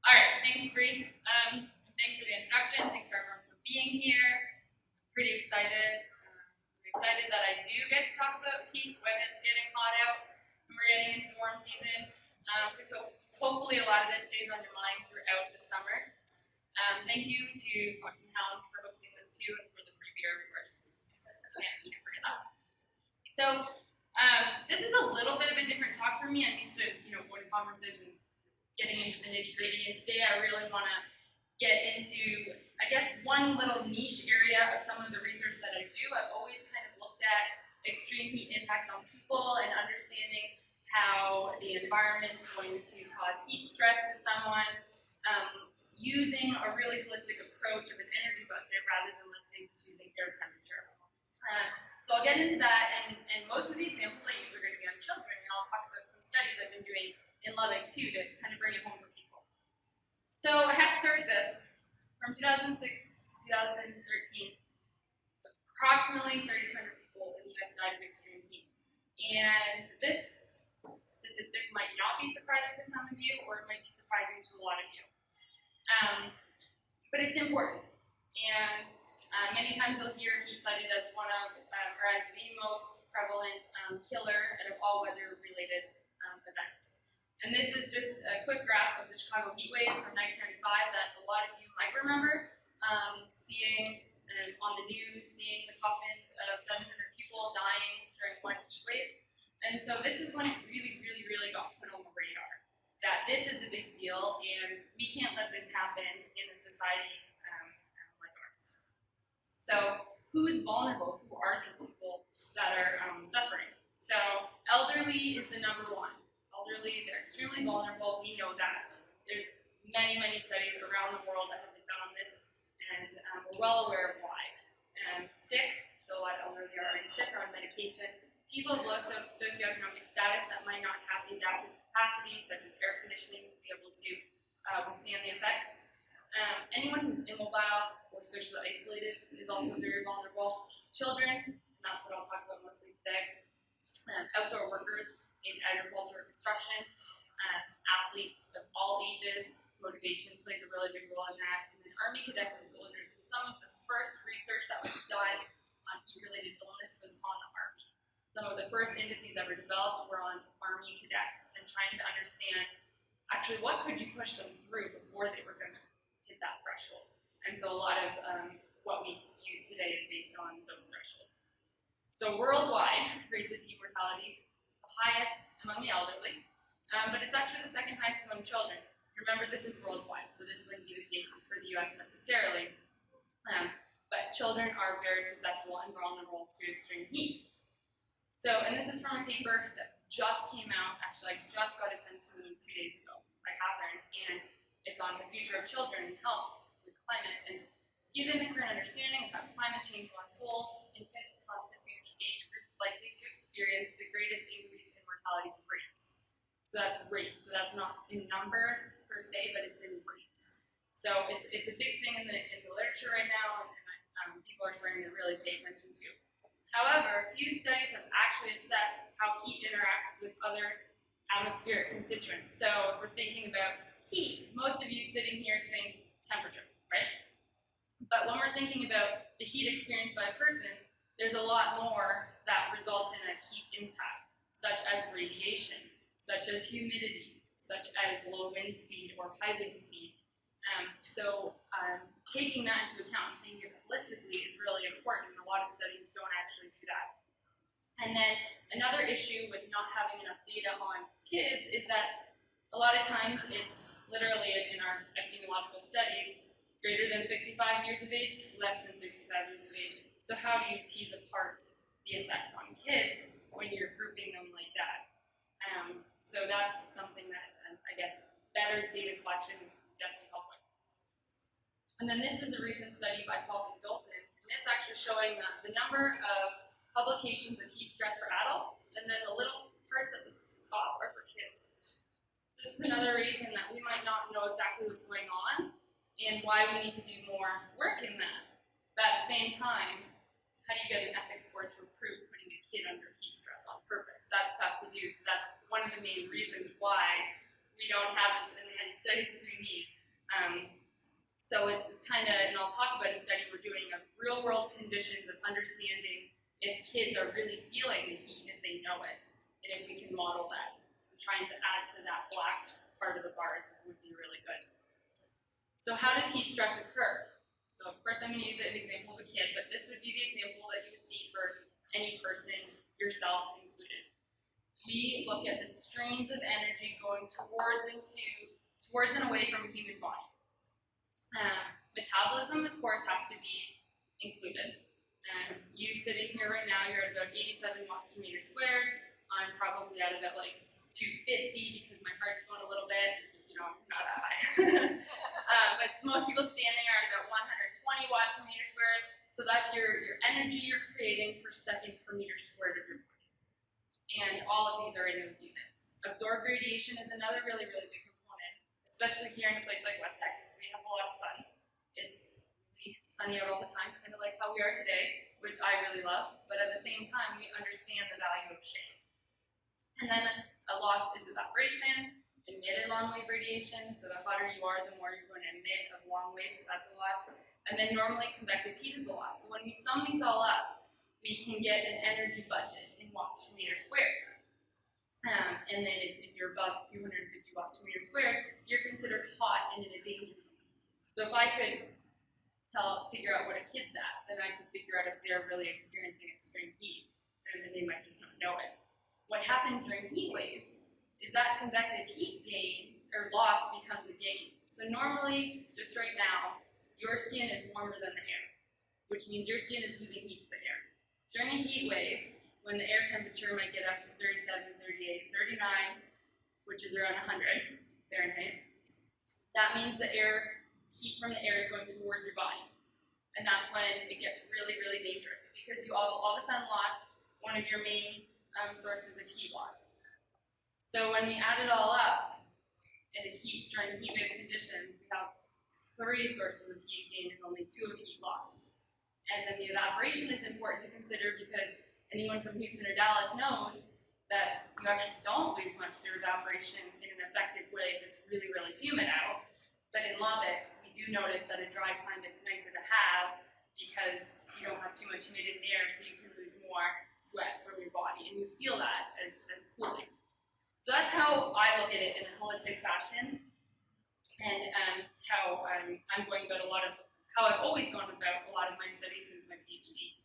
All right, thanks, Bree. Thanks for the introduction. Thanks for everyone for being here. I'm pretty excited. I'm excited that I do get to talk about heat when it's getting hot out and we're getting into the warm season. So hopefully a lot of this stays on your mind throughout the summer. Thank you to Fox and Hound for hosting this too, and for the free beer, of course. Can't forget that. So this is a little bit of a different talk for me. I'm used to going to conferences and getting into the nitty-gritty, and today I really want to get into, I guess, one little niche area of some of the research that I do. I've always kind of looked at extreme heat impacts on people and understanding how the environment is going to cause heat stress to someone, using a really holistic approach of an energy bucket rather than, let's say, just using air temperature. So I'll get into that, and most of the examples I use are going to be on children, and I'll talk about some studies I've been doing in Lubbock too to kind of bring it home for people. So I have to start with this. From 2006 to 2013, approximately 3,200 people in the US died of extreme heat. And this statistic might not be surprising to some of you, or it might be surprising to a lot of you. But it's important. And many times you'll hear heat cited as one of, or as the most prevalent killer out of all weather-related events. And this is just a quick graph of the Chicago heat wave from 1995 that a lot of you might remember, seeing on the news, seeing the coffins of 700 people dying during one heat wave. And so this is when it really got put on the radar, that this is a big deal and we can't let this happen in a society like ours. So who's vulnerable? Who are these people that are suffering? So elderly is the number one. Elderly, they're extremely vulnerable. We know that. There's many studies around the world that have been done on this, and we're well aware of why. Sick, so a lot of elderly are already sick or on medication. People of low socioeconomic status that might not have the adaptive capacity, such as air conditioning, to be able to withstand the effects. Anyone who's immobile or socially isolated is also very vulnerable. Children, and that's what I'll talk about mostly today. Outdoor workers in agriculture or construction, athletes of all ages. Motivation plays a really big role in that. And then Army cadets and soldiers. Some of the first research that was done on heat-related illness was on the Army. Some of the first indices ever developed were on Army cadets and trying to understand actually what could you push them through before they were going to hit that threshold. And so a lot of what we use today is based on those thresholds. So worldwide, rates of heat mortality highest among the elderly, but it's actually the second highest among children. Remember, this is worldwide, so this wouldn't be the case for the US necessarily, but children are very susceptible and vulnerable to extreme heat. So, and this is from a paper that just came out, actually I just got it sent to me 2 days ago by Catherine, and it's on the future of children and health with climate, and given the current understanding of how climate change will unfold, infants constitute the age group likely to experience the greatest increase in mortality rates. So that's rates. So that's not in numbers per se, but it's in rates. So it's a big thing in the literature right now, and people are starting to really pay attention to. However, few studies have actually assessed how heat interacts with other atmospheric constituents. So if we're thinking about heat, most of you sitting here think temperature, right? But when we're thinking about the heat experienced by a person, there's a lot more that results in a heat impact, such as radiation, such as humidity, such as low wind speed or high wind speed. So taking that into account and thinking holistically is really important, and a lot of studies don't actually do that. And then another issue with not having enough data on kids is that a lot of times it's literally in our epidemiological studies, greater than 65 years of age, less than 65 years of age. So how do you tease apart the effects on kids when you're grouping them like that? So that's something that I guess better data collection would definitely help with. And then this is a recent study by Falk and Dalton, and it's actually showing the number of publications of heat stress for adults, and then the little parts at the top are for kids. This is another reason that we might not know exactly what's going on and why we need to do more work in that. But at the same time, how do you get an ethics board to approve putting a kid under heat stress on purpose? That's tough to do, so that's one of the main reasons why we don't have as many studies as we need. So it's kind of, and I'll talk about a study we're doing of real world conditions of understanding if kids are really feeling the heat, if they know it, and if we can model that. I'm trying to add to that black part of the bars would be really good. So how does heat stress occur? So of course I'm going to use an example of a kid, but this would be the example that you would see for any person, yourself included. We look at the streams of energy going towards and away from a human body. Metabolism, of course, has to be included. You sitting here right now, you're at about 87 watts per meter squared. I'm probably at about like 250 because my heart's going a little bit. You know, not that high. But most people standing are at about 120 watts per meter squared. So that's your energy you're creating per second per meter squared of your body. And all of these are in those units. Absorbed radiation is another really, really big component, especially here in a place like West Texas. We have a lot of sun. It's really sunny out all the time, kind of like how we are today, which I really love. But at the same time, we understand the value of shade. And then a loss is evaporation, emitted long-wave radiation. So the hotter you are, the more you're going to emit of long waves, so that's a loss. And then normally convective heat is a loss. So when we sum these all up, we can get an energy budget in watts per meter squared. And then if you're above 250 watts per meter squared, you're considered hot and in a danger zone. So if I could figure out what a kid's at, then I could figure out if they're really experiencing extreme heat, and then they might just not know it. What happens during heat waves is that convective heat gain or loss becomes a gain. So normally, just right now, your skin is warmer than the air, which means your skin is losing heat to the air. During a heat wave, when the air temperature might get up to 37, 38, 39, which is around 100 Fahrenheit, that means the heat from the air is going towards your body. And that's when it gets really, really dangerous because you all of a sudden lost one of your main sources of heat loss. So when we add it all up, during heat wave conditions, we have 3 sources of heat gain and only 2 of heat loss. And then the evaporation is important to consider because anyone from Houston or Dallas knows that you actually don't lose much through evaporation in an effective way if it's really, really humid out. But in Lubbock, we do notice that a dry climate's nicer to have because you don't have too much humidity in the air, so you can lose more sweat from your body, and you feel that as cooling. So that's how I look at it in a holistic fashion, and how I'm going about how I've always gone about a lot of my studies since my PhD.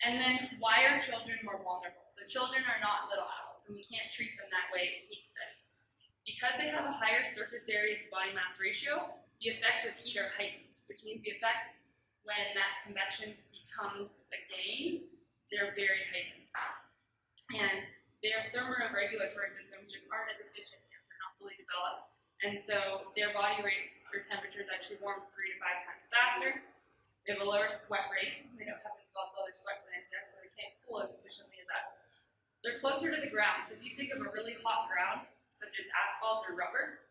And then, why are children more vulnerable? So children are not little adults, and we can't treat them that way in heat studies. Because they have a higher surface area to body mass ratio, the effects of heat are heightened, which means the effects when that convection becomes a gain, they're very heightened. And their thermoregulatory systems just aren't as efficient yet. They're not fully developed. And so their body rates or temperatures actually warm 3 to 5 times faster. They have a lower sweat rate. They don't have developed all their sweat glands yet, so they can't cool as efficiently as us. They're closer to the ground. So if you think of a really hot ground, such as asphalt or rubber,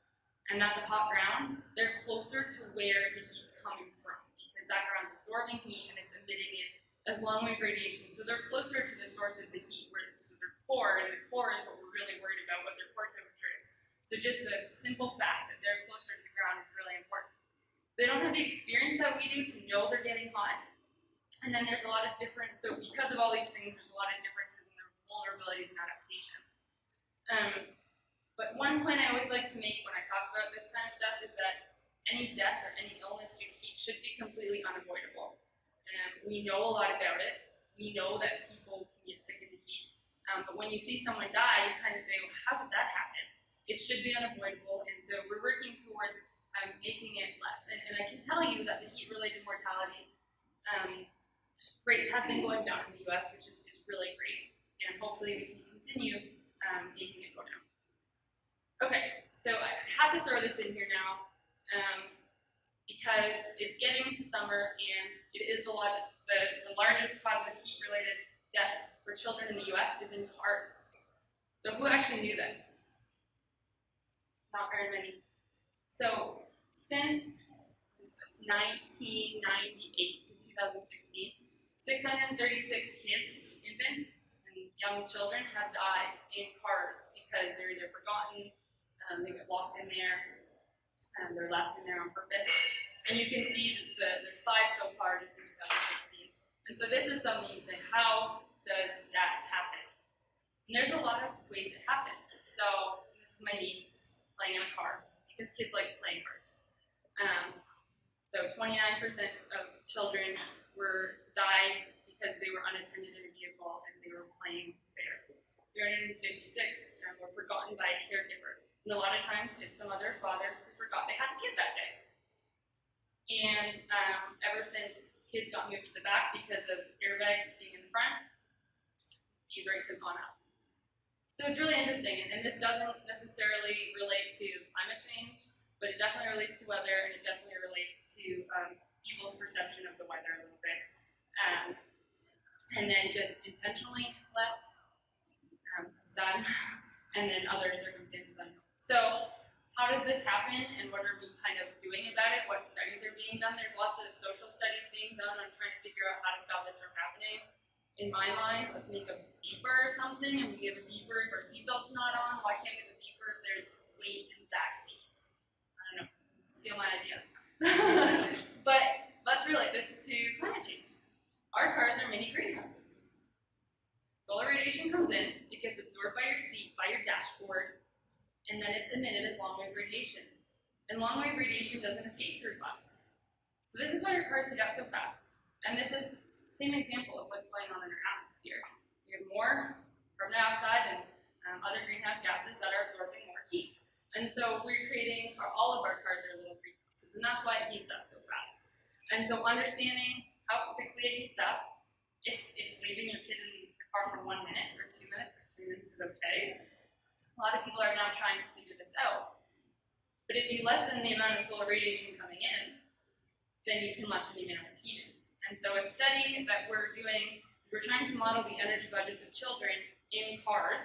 and that's a hot ground, they're closer to where the heat's coming from because that ground's absorbing heat and it's emitting it as long-wave radiation. So they're closer to the source of the heat, so their core, and the core is what we're really worried about, what their core temperature is. So just the simple fact that they're closer to the ground is really important. They don't have the experience that we do to know they're getting hot. And then there's a lot of so because of all these things, there's a lot of differences in their vulnerabilities and adaptation. But one point I always like to make when I talk about this kind of stuff is that any death or any illness due to heat should be completely unavoidable. We know a lot about it. We know that people can get sick of the heat. But when you see someone die, you kind of say, well, how did that happen? It should be unavoidable, and so we're working towards making it less. And I can tell you that the heat-related mortality rates have been going down in the US, which is really great, and hopefully we can continue making it go down. Okay, so I have to throw this in here now because it's getting to summer, and it is the largest cause of heat-related death for children in the US is in cars. So who actually knew this? Not very many. So since 1998 to 2016, 636 kids, infants, and young children have died in cars because they're either forgotten, they get locked in there, they're left in there on purpose. And you can see that there's 5 so far just in 2016. And so this is something you say, how does that happen? And there's a lot of ways it happens. So this is my niece playing in a car, because kids like to play in cars. So 29% of children died because they were unattended in a vehicle and they were playing there. 356 were forgotten by a caregiver. And a lot of times it's the mother or father who forgot they had a kid that day. And ever since kids got moved to the back because of airbags being in the front, these rates have gone up. So it's really interesting, and this doesn't necessarily relate to climate change, but it definitely relates to weather, and it definitely relates to people's perception of the weather a little bit. And then just intentionally left, sad, and then other circumstances unknown. So how does this happen, and what are we kind of doing about it? What studies are being done? There's lots of social studies being done on trying to figure out how to stop this from happening. In my mind, let's make a beeper or something, and we have a beeper if our seatbelt's not on. Why can't we have a beeper if there's weight in the back seat? I don't know, steal my idea. But let's relate this to climate change. Our cars are mini greenhouses. Solar radiation comes in, it gets absorbed by your seat, by your dashboard, and then it's emitted as long-wave radiation. And long-wave radiation doesn't escape through glass. So this is why your cars heat up so fast. And this is the same example of what's going on in our atmosphere. We have more carbon dioxide and other greenhouse gases that are absorbing more heat. And so we're creating, all of our cars are little greenhouses, and that's why it heats up so fast. And so understanding how quickly it heats up, if leaving your kid in the car for 1 minute or 2 minutes or 3 minutes is okay, a lot of people are now trying to figure this out. But if you lessen the amount of solar radiation coming in, then you can lessen the amount of heating. And so a study that we're doing, we're trying to model the energy budgets of children in cars,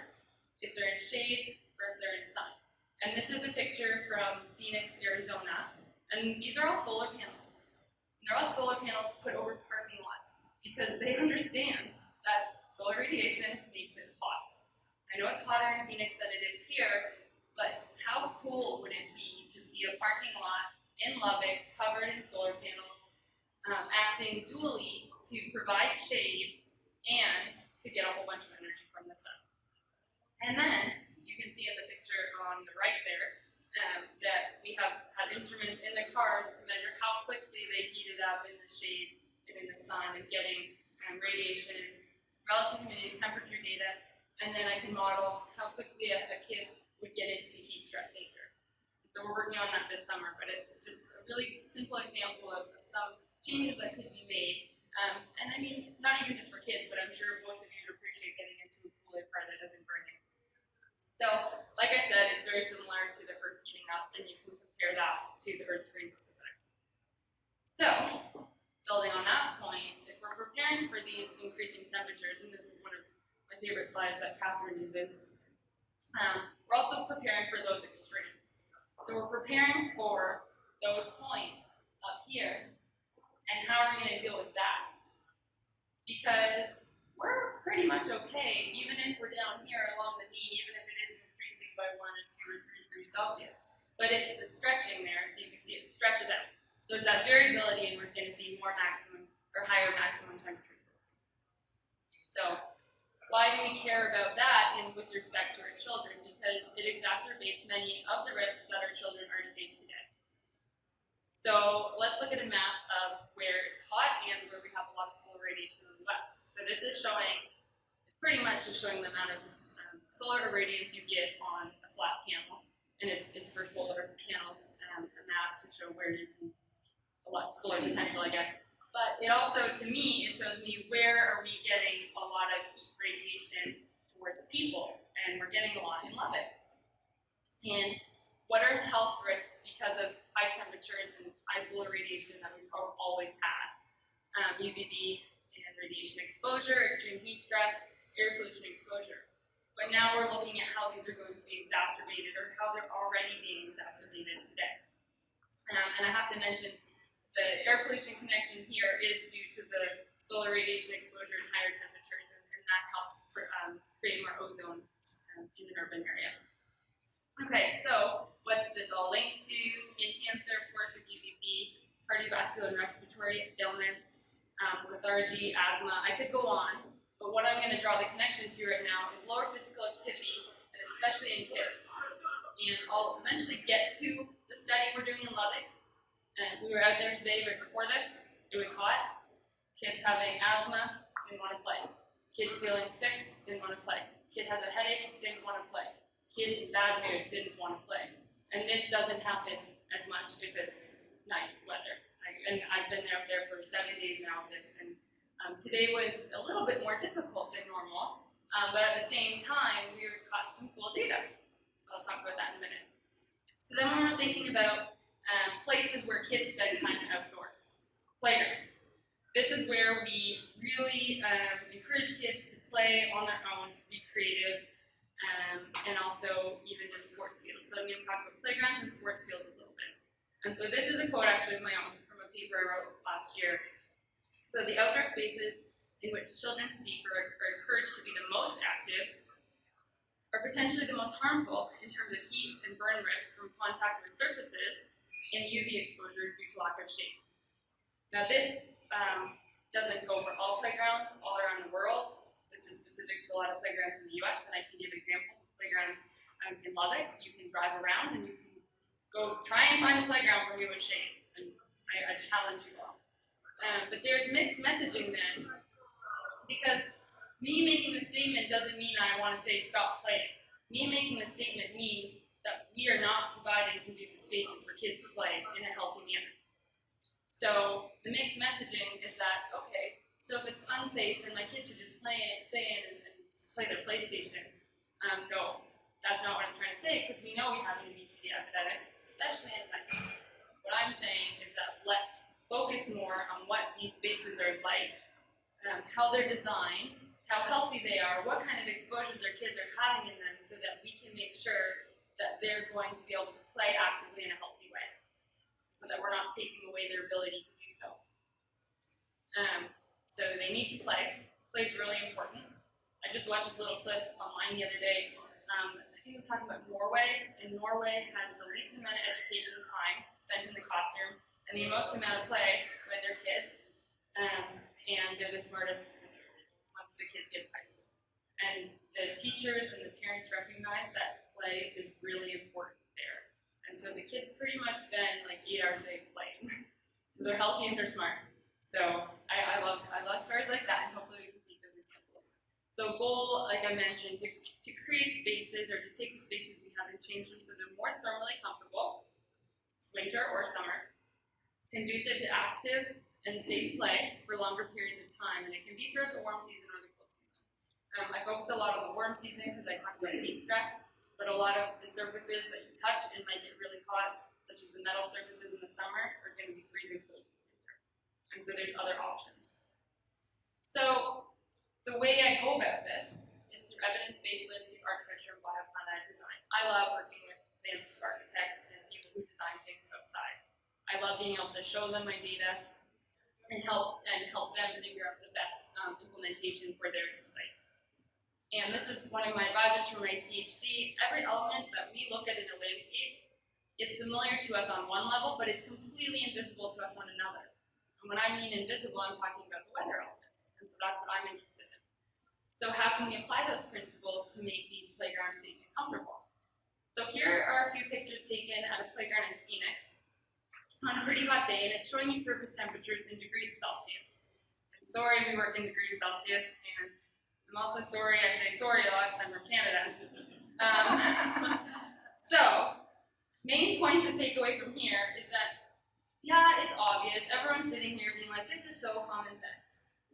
if they're in shade or if they're in sun. And this is a picture from Phoenix, Arizona. And these are all solar panels. And they're all solar panels put over parking lots because they understand that solar radiation makes it hot. I know it's hotter in Phoenix than it is here, but how cool would it be to see a parking lot in Lubbock covered in solar panels, acting dually to provide shade and to get a whole bunch of energy from the sun. And then you can see in the picture on the right there that we have had instruments in the cars to measure how quickly they heated up in the shade and in the sun and getting radiation, relative humidity, temperature data. And then I can model how quickly a kid would get into heat stress danger. And so we're working on that this summer, but it's just a really simple example of some changes that could be made. And I mean, not even just for kids, but I'm sure most of you would appreciate getting into a Koolaid car that isn't burning. So, like I said, it's very similar to the Earth heating up, and you can compare that to the Earth's greenhouse effect. So, building on that point, if we're preparing for these increasing temperatures, and this is one of my favorite slides that Catherine uses, we're also preparing for those extremes. So we're preparing for those points up here, and how are we going to deal with that? Because we're pretty much okay, even if we're down here along the mean, even if it is increasing by 1 or 2 or 3 degrees Celsius. But it's the stretching there, so you can see it stretches out. So it's that variability, and we're going to see more maximum or higher maximum temperature. So why do we care about that with respect to our children? Because it exacerbates many of the risks that our children already face today. So let's look at a map of where it's hot and where we have a lot of solar radiation in the west. So this is showing, it's pretty much just showing the amount of solar irradiance you get on a flat panel. And it's for solar panels, a map to show where you can, a lot of solar potential, I guess. But it also, to me, it shows me where are we getting a lot of heat radiation towards people, and we're getting a lot in Lubbock. And what are health risks because of high temperatures and high solar radiation that we've always had? UVB and radiation exposure, extreme heat stress, air pollution exposure. But now we're looking at how these are going to be exacerbated, or how they're already being exacerbated today. And I have to mention, the air pollution connection here is due to the solar radiation exposure and higher temperatures, and that helps create more ozone in an urban area. Okay, so what's this all linked to? Skin cancer, of course, with UVB, cardiovascular and respiratory ailments, lethargy, asthma. I could go on, but what I'm going to draw the connection to right now is lower physical activity, and especially in kids. And I'll eventually get to the study we're doing in Lubbock. And we were out there today right before this. It was hot. Kids having asthma, didn't want to play. Kids feeling sick, didn't want to play. Kid has a headache, didn't want to play. Kid in bad mood, didn't want to play. And this doesn't happen as much if it's nice weather. And I've been out there for 7 days now of this, and today was a little bit more difficult than normal, but at the same time, we got some cool data. I'll talk about that in a minute. So then when we're thinking about places where kids spend time outdoors, playgrounds. This is where we really encourage kids to play on their own, to be creative, and also even just sports fields. So I'm going to talk about playgrounds and sports fields a little bit. And so this is a quote actually of my own from a paper I wrote last year. So the outdoor spaces in which children seek or are encouraged to be the most active are potentially the most harmful in terms of heat and burn risk from contact with surfaces and UV exposure due to lack of shade. Now this doesn't go for all playgrounds all around the world. This is specific to a lot of playgrounds in the US, and I can give examples of playgrounds in Lubbock. You can drive around and you can go try and find a playground for me with shade, and I challenge you all. But there's mixed messaging then, because me making the statement doesn't mean I want to say stop playing. Me making the statement means that we are not providing conducive spaces for kids to play in a healthy manner. So the mixed messaging is that, okay, so if it's unsafe, then my kids should just stay in and play their PlayStation. No, that's not what I'm trying to say, because we know we have an obesity epidemic, especially in Texas. What I'm saying is that let's focus more on what these spaces are like, how they're designed, how healthy they are, what kind of exposures our kids are having in them, so that we can make sure that they're going to be able to play actively in a healthy way, so that we're not taking away their ability to do so. So they need to play. Play is really important. I just watched this little clip online the other day. I think it was talking about Norway, and Norway has the least amount of education time spent in the classroom and the most amount of play with their kids, and they're the smartest country once the kids get to high school. And the teachers and the parents recognize that play is really important there. And so the kids pretty much spend like 8 hours a day playing. So they're healthy and they're smart. So I love stories like that, and hopefully we can take those examples. So goal, like I mentioned, to create spaces or to take the spaces we have and change them so they're more thermally comfortable, winter or summer, conducive to active and safe play for longer periods of time, and it can be throughout the warm season or the cold season. I focus a lot on the warm season because I talk about heat stress, but a lot of the surfaces that you touch and might get really hot, such as the metal surfaces in the summer, are going to be freezing cold in the winter. And so there's other options. So the way I go about this is through evidence-based landscape architecture and bioclimatic design. I love working with landscape architects and people who design things outside. I love being able to show them my data and help them figure out the best implementation for their site. And this is one of my advisors for my PhD. Every element that we look at in a landscape, it's familiar to us on one level, but it's completely invisible to us on another. And when I mean invisible, I'm talking about the weather elements. And so that's what I'm interested in. So how can we apply those principles to make these playgrounds safe and comfortable? So here are a few pictures taken at a playground in Phoenix on a pretty hot day, and it's showing you surface temperatures in degrees Celsius. I'm sorry we work in degrees Celsius, and I'm also sorry I say sorry a lot because I'm from Canada. So, main points to take away from here is that, yeah, it's obvious. Everyone's sitting here being like, this is so common sense.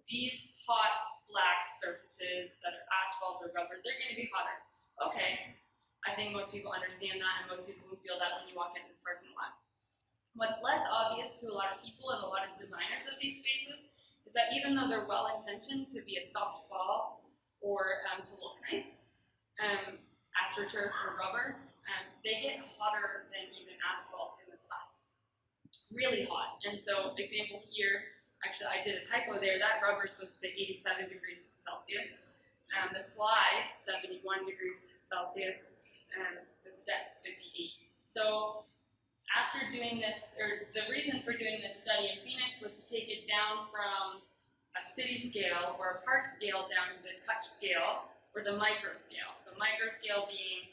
These hot, black surfaces that are asphalt or rubber, they're going to be hotter. Okay, I think most people understand that, and most people will feel that when you walk into the parking lot. What's less obvious to a lot of people and a lot of designers of these spaces is that even though they're well-intentioned to be a soft fall or to look nice, astroturf or rubber, they get hotter than even asphalt in the sun. Really hot. And so, example here, actually I did a typo there. That rubber is supposed to say 87 degrees Celsius. The slide, 71 degrees Celsius, and the steps, 58. So after doing this, or the reason for doing this study in Phoenix was to take it down from a city scale or a park scale down to the touch scale or the micro scale. So micro scale being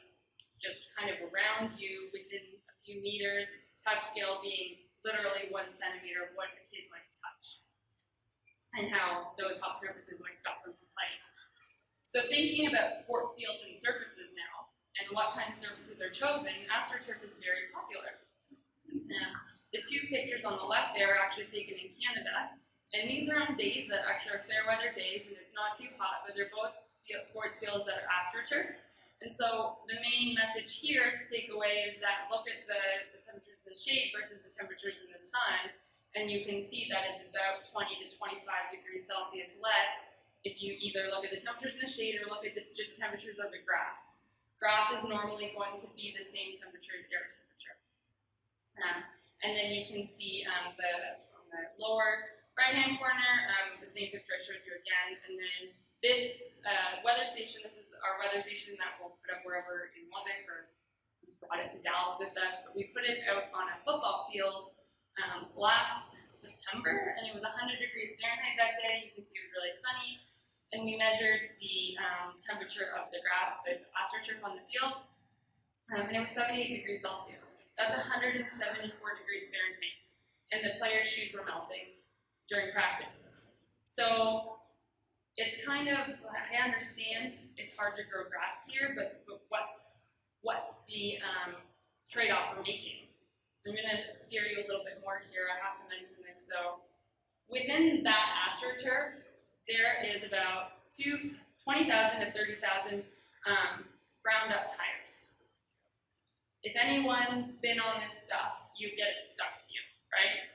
just kind of around you within a few meters, touch scale being literally 1 centimeter of what a kid might touch, and how those hot surfaces might stop them from playing. So thinking about sports fields and surfaces now, and what kind of surfaces are chosen, AstroTurf is very popular. The two pictures on the left there are actually taken in Canada, and these are on days that actually are fair weather days, and it's not too hot, but they're both sports fields that are AstroTurf. And so the main message here to take away is that look at the temperatures in the shade versus the temperatures in the sun, and you can see that it's about 20 to 25 degrees Celsius less if you either look at the temperatures in the shade or look at the just temperatures of the grass. Grass is normally going to be the same temperature as air temperature. And then you can see on the lower right-hand corner, the same picture I showed you again. And then this weather station, this is our weather station that we'll put up wherever in Lubbock, or we brought it to Dallas with us. But we put it out on a football field last September, and it was 100 degrees Fahrenheit that day. You can see it was really sunny. And we measured the temperature of the AstroTurf on the field, and it was 78 degrees Celsius. That's 174 degrees Fahrenheit, and the players' shoes were melting during practice. So it's kind of, I understand it's hard to grow grass here, but what's the trade-off we're making? I'm going to scare you a little bit more here. I have to mention this though. Within that AstroTurf, there is about 20,000 to 30,000 ground up tires. If anyone's been on this stuff, you get it stuck to you, right?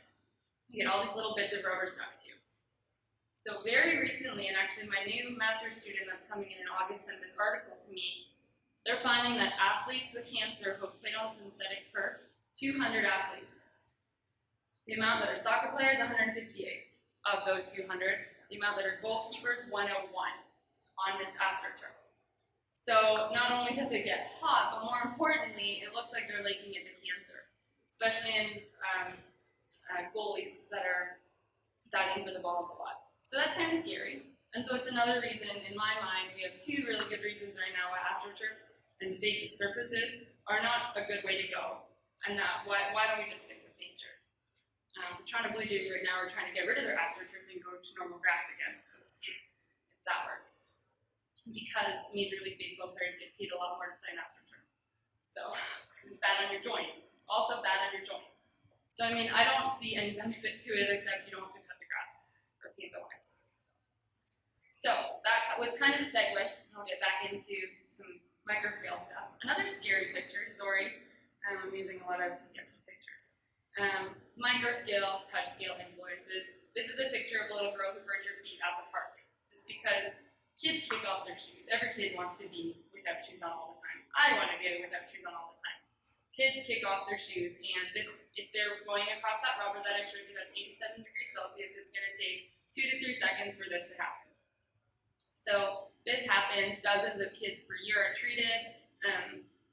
You get all these little bits of rubber stuck to you. So very recently, and actually my new master's student that's coming in August sent this article to me, they're finding that athletes with cancer who have played on synthetic turf, 200 athletes. The amount that are soccer players, 158 of those 200. The amount that are goalkeepers, 101 on this AstroTurf. So not only does it get hot, but more importantly, it looks like they're linking it to cancer, especially in goalies that are diving for the balls a lot. So that's kind of scary. And so it's another reason, in my mind, we have two really good reasons right now why AstroTurf and fake surfaces are not a good way to go. And why don't we just stick with nature? The Toronto Blue Jays right now are trying to get rid of their AstroTurf and go to normal grass again. So we'll see if that works. Because Major League Baseball players get paid a lot more to play an AstroTurf. So it's bad on your joints. It's also bad on your joints. So I mean, I don't see any benefit to it except you don't have to cut the grass or paint the lines. So that was kind of a segue. I'll get back into some micro scale stuff. Another scary picture, sorry. I'm using a lot of pictures. Micro scale, touch scale influences. This is a picture of a little girl who burned her feet at the park. Just because kids kick off their shoes. Every kid wants to be without shoes on all the time. I want to be without shoes on all the time. Kids kick off their shoes, and if they're going across that rubber that I showed you, that's 87 degrees Celsius, it's going to take 2 to 3 seconds for this to happen. So this happens, dozens of kids per year are treated.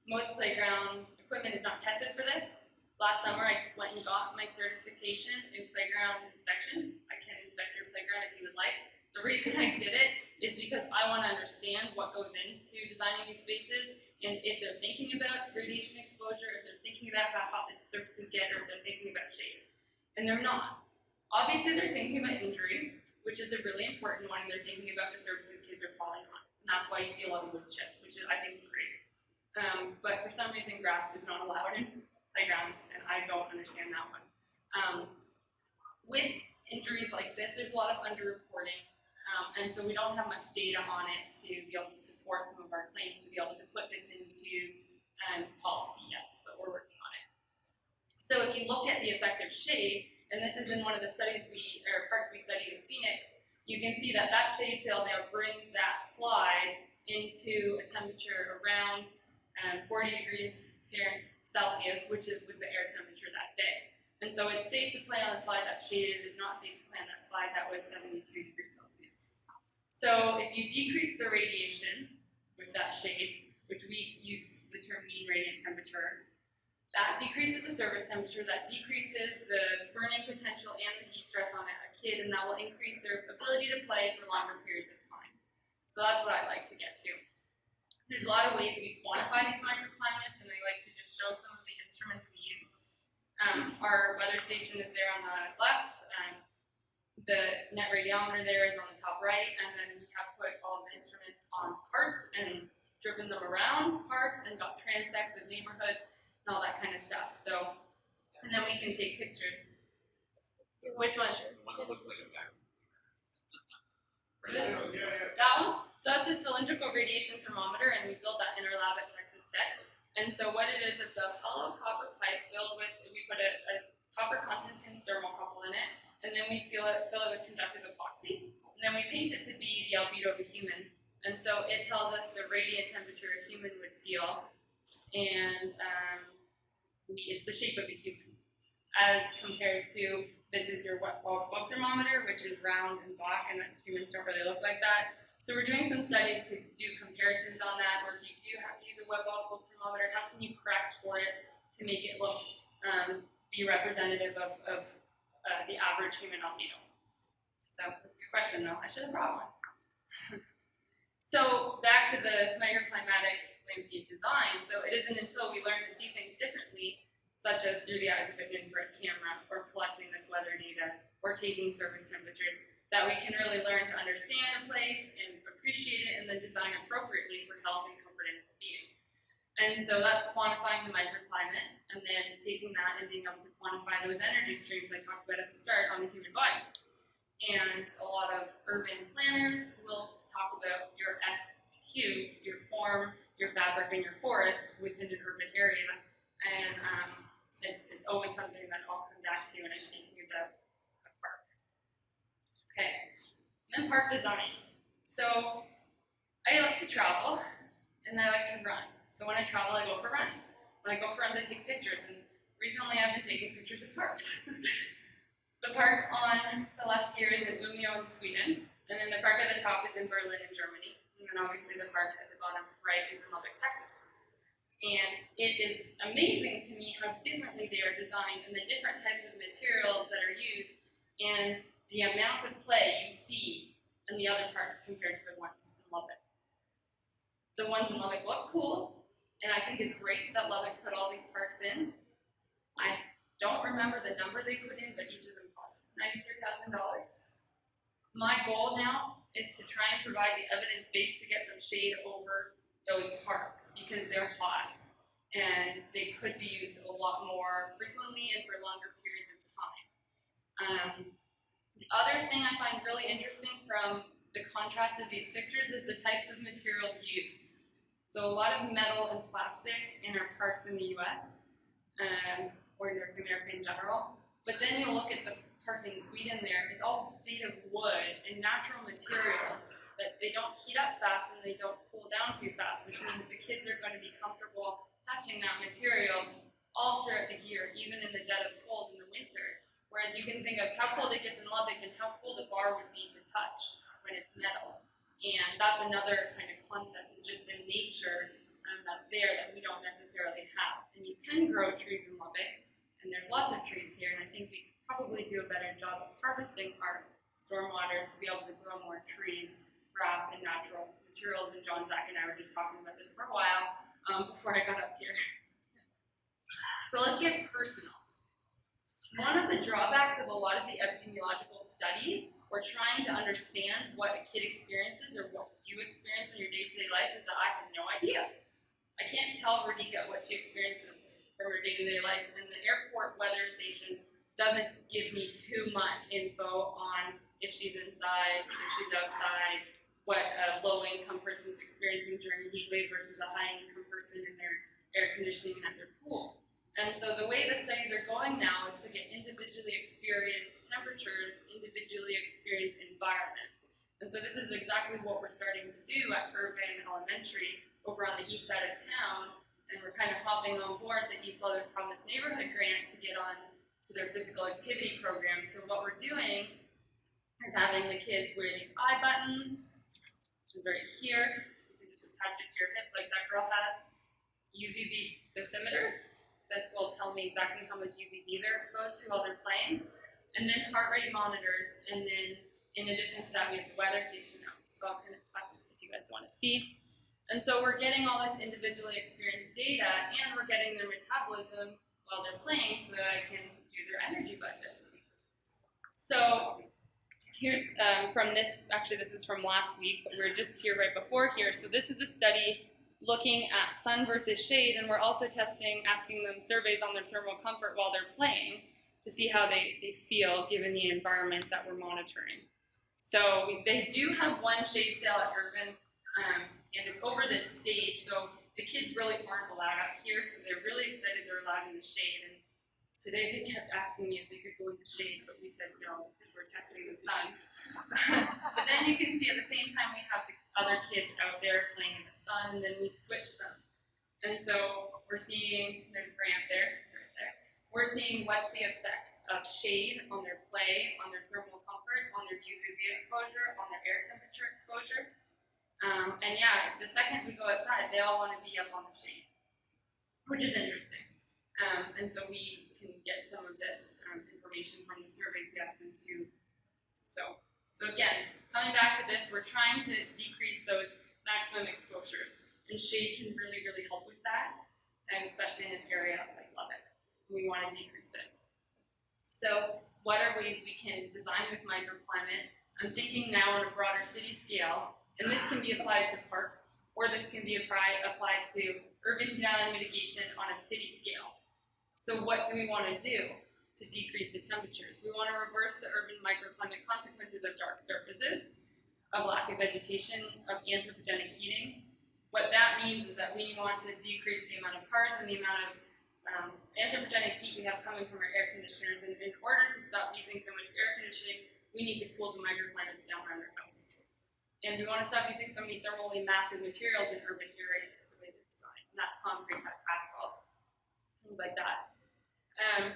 Most playground equipment is not tested for this. Last summer, I went and got my certification in playground inspection. I can inspect your playground if you would like. The reason I did it is because I want to understand what goes into designing these spaces, and if they're thinking about radiation exposure, if they're thinking about how hot the surfaces get, or if they're thinking about shade. And they're not. Obviously, they're thinking about injury, which is a really important one, and they're thinking about the surfaces kids are falling on. And that's why you see a lot of wood chips, which I think is great. But for some reason, grass is not allowed in playgrounds, and I don't understand that one. With injuries like this, there's a lot of underreporting. And so we don't have much data on it to be able to support some of our claims to be able to put this into policy yet, but we're working on it. So if you look at the effect of shade, and this is in one of the studies parks we studied in Phoenix, you can see that that shade field now brings that slide into a temperature around 40 degrees Celsius, which was the air temperature that day. And so it's safe to play on a slide that's shaded. It is not safe to play on that slide that was 72 degrees Celsius. So if you decrease the radiation with that shade, which we use the term mean radiant temperature, That decreases the surface temperature, that decreases the burning potential and the heat stress on a kid, and that will increase their ability to play for longer periods of time. So that's what I like to get to. There's a lot of ways we quantify these microclimates, and I like to just show some of the instruments we use. Our weather station is there on the left. The net radiometer there is on the top right, and then we have put all the instruments on carts and driven them around parks and got transects of neighborhoods and all that kind of stuff. So, and then we can take pictures. Which one? The one that looks like a vacuum. That one? So that's a cylindrical radiation thermometer, and we built that in our lab at Texas Tech. And so what it is, it's a hollow copper pipe filled with, we put a copper Constantine thermocouple in it, and then we fill it with conductive epoxy. And then we paint it to be the albedo of a human. And so it tells us the radiant temperature a human would feel, and it's the shape of a human. As compared to, this is your wet bulb book thermometer, which is round and black, and humans don't really look like that. So we're doing some studies to do comparisons on that, or if you do have to use a wet bulb book thermometer, how can you correct for it to make it look, be representative of the average human albedo? So that's a good question though, I should have brought one. So back to the microclimatic landscape design. So it isn't until we learn to see things differently, such as through the eyes of an infrared camera, or collecting this weather data, or taking surface temperatures, that we can really learn to understand a place and appreciate it, and then design appropriately for health and comfort and well-being. And so that's quantifying the microclimate, and then taking that and being able to quantify those energy streams I talked about at the start on the human body. And a lot of urban planners will talk about your FQ, your form, your fabric, and your forest within an urban area. And it's always something that I'll come back to when I'm thinking about a park. Okay, and then park design. So I like to travel, and I like to run. So when I travel, I go for runs. When I go for runs, I take pictures, and recently I've been taking pictures of parks. The park on the left here is in Umeå in Sweden, and then the park at the top is in Berlin in Germany, and then obviously the park at the bottom right is in Lubbock, Texas. And it is amazing to me how differently they are designed, and the different types of materials that are used, and the amount of play you see in the other parks compared to the ones in Lubbock. The ones in Lubbock look cool, and I think it's great that Lubbock put all these parks in. I don't remember the number they put in, but each of them cost $93,000. My goal now is to try and provide the evidence base to get some shade over those parks, because they're hot and they could be used a lot more frequently and for longer periods of time. The other thing I find really interesting from the contrast of these pictures is the types of materials used. So a lot of metal and plastic in our parks in the US, or North America in general, but then you'll look at the park in Sweden there, it's all made of wood and natural materials that they don't heat up fast and they don't cool down too fast, which means the kids are going to be comfortable touching that material all throughout the year, even in the dead of cold in the winter. Whereas you can think of how cold it gets in Lubbock and how cold a bar would be to touch when it's metal. And that's another kind of concept, is just the nature that's there that we don't necessarily have. And you can grow trees in Lubbock, and there's lots of trees here, and I think we could probably do a better job of harvesting our stormwater to be able to grow more trees, grass, and natural materials. And John, Zach, and I were just talking about this for a while before I got up here. So let's get personal. One of the drawbacks of a lot of the epidemiological studies, or trying to understand what a kid experiences or what you experience in your day-to-day life, is that I have no idea. I can't tell Radhika what she experiences from her day-to-day life, and the airport weather station doesn't give me too much info on if she's inside, if she's outside, what a low-income person's experiencing during a heat wave versus a high-income person in their air conditioning at their pool. And so the way the studies are going now is to get individually experienced temperatures, individually experienced environments. And so this is exactly what we're starting to do at Irvine Elementary over on the east side of town. And we're kind of hopping on board the East Lubbock Promise Neighborhood Grant to get on to their physical activity program. So what we're doing is having the kids wear these eye buttons, which is right here. You can just attach it to your hip like that girl has. UVB dosimeters. This will tell me exactly how much UVB they're exposed to while they're playing. And then heart rate monitors, and then in addition to that, we have the weather station now. So I'll kind of toss it if you guys want to see. And so we're getting all this individually experienced data, and we're getting their metabolism while they're playing so that I can do their energy budgets. So here's from this, actually this is from last week, but we were just here right before here. So this is a study looking at sun versus shade, and we're also asking them surveys on their thermal comfort while they're playing to see how they feel given the environment that we're monitoring. So they do have one shade sail at Urban, and it's over this stage, so the kids really aren't allowed up here, so they're really excited they're allowed in the shade. And today they kept asking me if they could go in the shade, but we said no, because we're testing the sun. But then you can see at the same time we have the other kids out there playing in the sun, and then we switch them. And so we're seeing, there's Grant there, it's right there. We're seeing what's the effect of shade on their play, on their thermal comfort, on their UVB exposure, on their air temperature exposure. And yeah, the second we go outside, they all want to be up on the shade, which is interesting. And so we can get some of this information from the surveys we asked them to. So again, coming back to this, we're trying to decrease those maximum exposures, and shade can really, really help with that, and especially in an area like Lubbock. We want to decrease it. So what are ways we can design with microclimate? I'm thinking now on a broader city scale, and this can be applied to parks, or this can be applied to urban heat island mitigation on a city scale. So what do we want to do to decrease the temperatures? We want to reverse the urban microclimate consequences of dark surfaces, of lack of vegetation, of anthropogenic heating. What that means is that we want to decrease the amount of cars and the amount of anthropogenic heat we have coming from our air conditioners, and in order to stop using so much air conditioning, we need to cool the microclimates down around our house. And we want to stop using so many thermally massive materials in urban areas the way they're designed. And that's concrete, that's asphalt, things like that.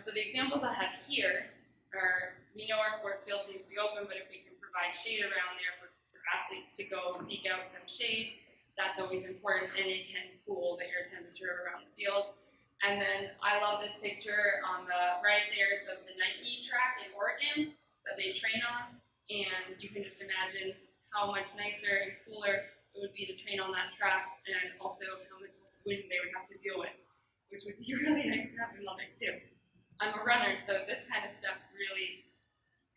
So the examples I have here are, we know our sports fields need to be open, but if we can provide shade around there for athletes to go seek out some shade, that's always important, and it can cool the air temperature around the field. And then I love this picture on the right there. It's of the Nike track in Oregon that they train on, and you can just imagine how much nicer and cooler it would be to train on that track, and also how much less wind they would have to deal with, which would be really nice to have in Lubbock too. I'm a runner, so this kind of stuff really,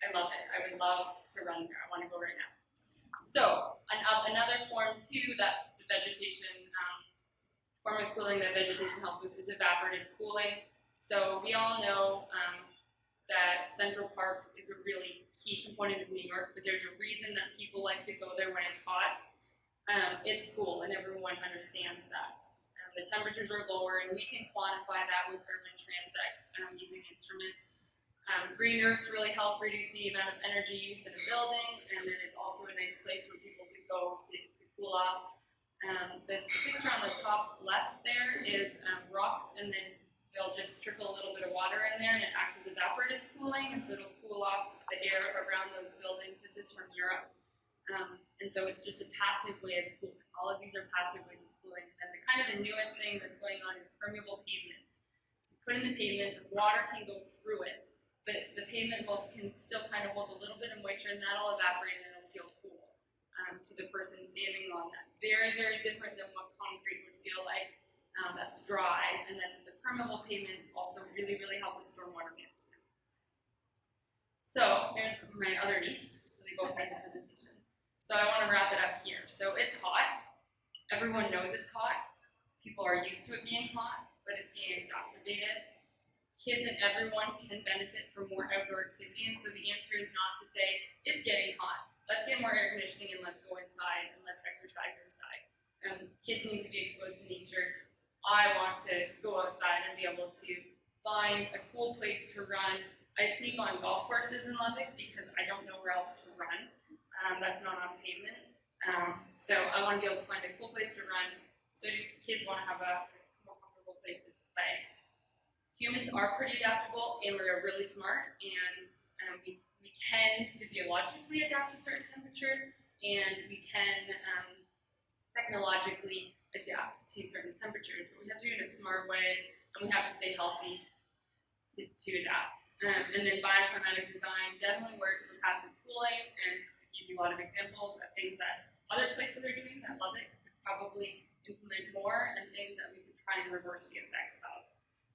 I love it. I would love to run there. I want to go right now. So another form too that the vegetation, form of cooling that vegetation helps with is evaporative cooling. So we all know that Central Park is a really key component of New York, but there's a reason that people like to go there when it's hot. It's cool, and everyone understands that. The temperatures are lower, and we can quantify that with urban transects using instruments. Green roofs really help reduce the amount of energy use in a building, and then it's also a nice place for people to go to cool off. The picture on the top left there is rocks, and then they'll just trickle a little bit of water in there, and it acts as evaporative cooling, and so it'll cool off the air around those buildings. This is from Europe. And so it's just a passive way of cooling. All of these are passive ways of cooling. And the kind of the newest thing that's going on is permeable pavement. So put in the pavement, water can go through it, but the pavement can still kind of hold a little bit of moisture, and that'll evaporate and it'll feel cool to the person standing on that. Very, very different than what concrete would feel like. That's dry. And then the permeable pavements also really, really help with stormwater management. So there's my other niece. So they both made the presentation. So I want to wrap it up here. So it's hot. Everyone knows it's hot. People are used to it being hot, but it's being exacerbated. Kids and everyone can benefit from more outdoor activity, and so the answer is not to say, it's getting hot. Let's get more air conditioning and let's go inside and let's exercise inside. Kids need to be exposed to nature. I want to go outside and be able to find a cool place to run. I sneak on golf courses in Lubbock because I don't know where else to run. That's not on pavement. So I want to be able to find a cool place to run so kids want to have a more comfortable place to play. Humans are pretty adaptable, and we're really smart, and we can physiologically adapt to certain temperatures, and we can technologically adapt to certain temperatures, but we have to do it in a smart way and we have to stay healthy to adapt. And then bioclimatic design definitely works with passive cooling, and I give you a lot of examples of things that other places are doing that love it, could probably implement more, and things that we could try and reverse the effects of.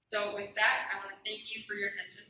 So with that, I want to thank you for your attention.